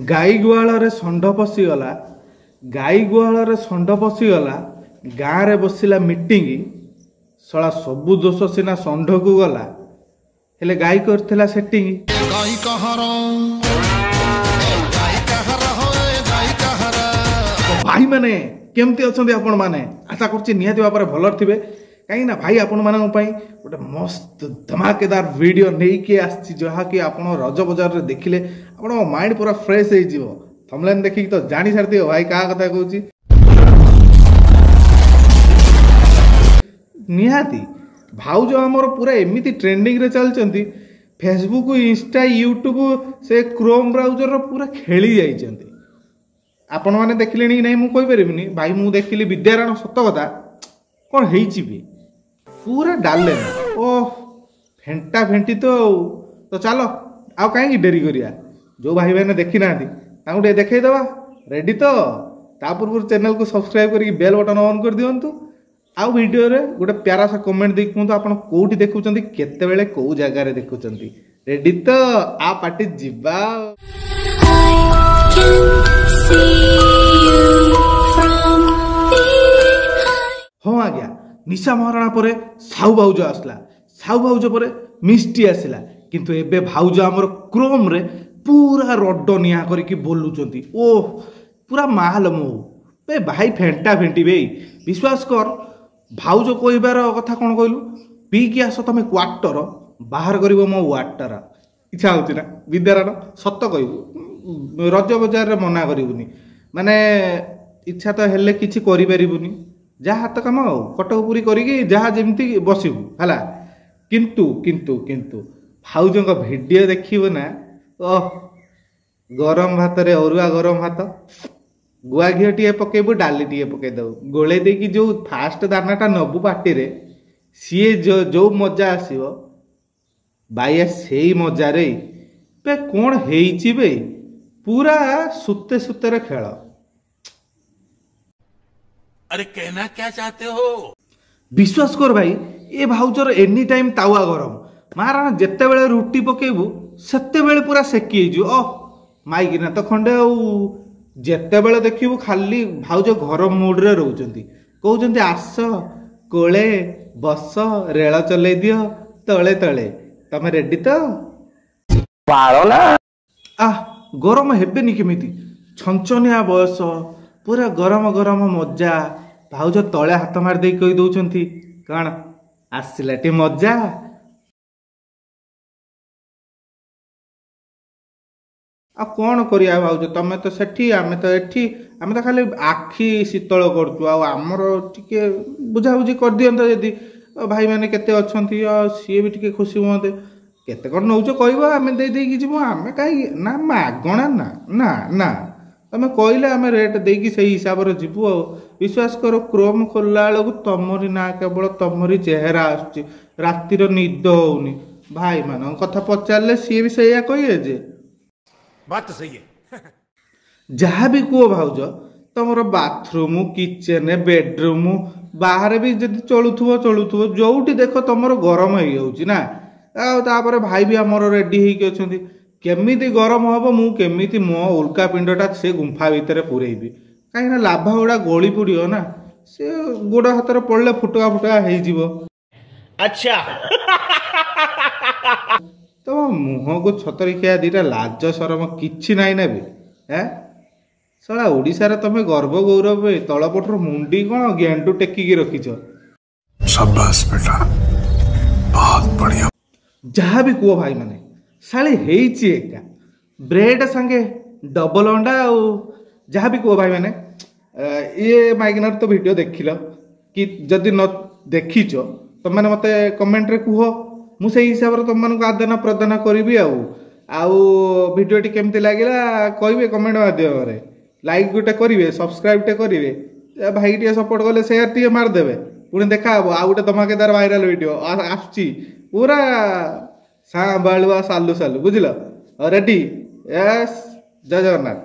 गाई गुआल षंढ पशिगला गाई गुआल षंढ पशिगला गाँव रे बसिला मीटिंग सला सबु दोष सीना षंढ को गला हेले गाई करथिला सेटिंग गाई कहार भाई माने केमती अछंती आपण माने आशा करछि निहाती भाबरे भलर थिबे कहीं ना भाई आपण मानन पई गोटे मस्त धमाकेदार वीडियो नै के आछि जहा कि आपण रज बाजार रे देखिले आपण माइंड पूरा फ्रेश हे जिवो थंबनेल देखि तो जानि सारथियो भाई का कथा कहूछि निहाती भाउज हमर पूरा एमिति ट्रेंडिंग रे चलचंती फेसबुक इंस्टा यूट्यूब से क्रोम ब्राउजर पूरा खेली जाइचंती आपण माने देखिले नहीं मु कहि परिबिनी भाई मु देखिली विद्यारायण सत कथा कोन हेइची बे पूरा डाले ओ फेंटा फेंटी तो चलो आउ कहीं डेरी करिया जो भाई मैंने देखी ना ताकू देखे दवा रेडी तो ता पूर्व चैनल को सब्सक्राइब करके बेल बटन ऑन कर दियंतु आउ वीडियो रे गोटे प्यारा सा कमेंट दे कहंतु आपण कोठी देखुचंती केते बेले को जगह रे देखुचंती रेडी तो आ पार्टी जिबा हाँ आज्ञा निशा महाराणा परे साहू भाउज आसला साहू भाउज परे मिष्टी आसला किंतु एबे भाउज हमर क्रोम रे पूरा रड निया करके बोलुचंती ओह पूरा माहल मो बे भाई फेंटा फेंटी बे विश्वास कर भाउज कहबार कथा कौन कहलु पी कि आस तमे क्वार्टर बाहर करिवो मो वाटर इच्छा होची ना विद्यारायण सत्य कहबू रज बाजार रे मना करिवुनी माने इच्छा तो हेले किछि करि परिबुनी जहाँ हाथ कम कटक पूरी करी जहाँ जमी बसबू है किंतु किंतु किंतु भाउज भिडियो देखिबो ना ओह गरम भात रे अरुआ गरम भात गुआ घी टे पकेबू डाली टे पकई देबू गोले देकी जो फास्ट दानाटा नबू पार्टी रे सी जो मजा आसीबो बाया से मजा रे पे कौन हेइची बे पूरा सुते सुते रे खेल अरे कहना क्या चाहते हो विश्वास कर भाई ए भाउचर एनी टाइम तावा गरम महाराणा जेते बेले रुटी पकेबू सेते बेले पूरा सेकी जो ओह माइकिना तो खंडे जेते बेले देखिबू खाली भाउज घर मूड रे रहउचंती कहउचंती आस कोले बस रेल चले दियो तळे तळे तमे रेडी तो पारो ना आ गरम हेबेनी केमिति छंचनिया बयस पूरा गरम गरम मजा भाउज तले हाथ मार दे कहि दउचंती कण आसिलाटी मजा आ कौन करिया भाउज तमे तो सेठी आमे तो एठी आमे तो खाली आखी शीतल करचु आ हमर टिके बुझा बुझी कर दियंत यदि भाई माने केते अछंती सी भी टिके खुशी होते केते कोन नउचो कहबो आमे दे दे कि जिमु आमे काई ना मागणा ना ना ना तमें कहले आम रेट देकी से हिसाब से जीवु आ विश्वास कर क्रोम खोलला बेलू तमरी ना केवल तमरी चेहरा आसुची रातिर निद होनी भाई मान कथा पचारे सी भी से कहे जे बात तो सही है जहाँ भी कह भाउज तुम बाथरूम किचेन बेडरूम बाहर भी जब चलुथो जोटी देख तुम गरम हो जाऊँ ना तापर भाई भी आमर रेडी होती केमिति गरम हम मु केमिति मो उल्का पिंडटा से गुंफा भितर पुरेबी कहीं लाभा गुड़ा गली पड़ो ना से गोड़ हाथ पड़े फुटका फुटका हो अच्छा तो मुह को छतरिखिया दीटा लाज शरम किछि नाई ना भी है साला ओडिसा रे तमे गर्व गौरव तलपटर मुंडी कौन गेंडू टेकिकी रखिछ शाबाश बेटा बहुत बढ़िया जहाँ भी कह भाई माने साली हेइची एका ब्रेड संगे डबल अंडा आ जहाँ भी कह भाई माने ये माइकनार तो वीडियो देखिल कि जदि न देखिच तुम मैंने मते कमेंट रे कुह मु से हिसाब रे तुम मानक आदान प्रदान करिवि आउ वीडियो टी केमती लागिला कहबे कमेंट माध्यम रे लाइक गोटे करिवे सब्सक्राइब टे करिवे भाई टी सपोर्ट कले शेयर टी मार देबे पुणी देखा हबो आ गोटे धमाकेदार वायरल वीडियो आसुची पूरा सा बालुआ सालू सालू बुझल रेडी यस जय जगन्नाथ।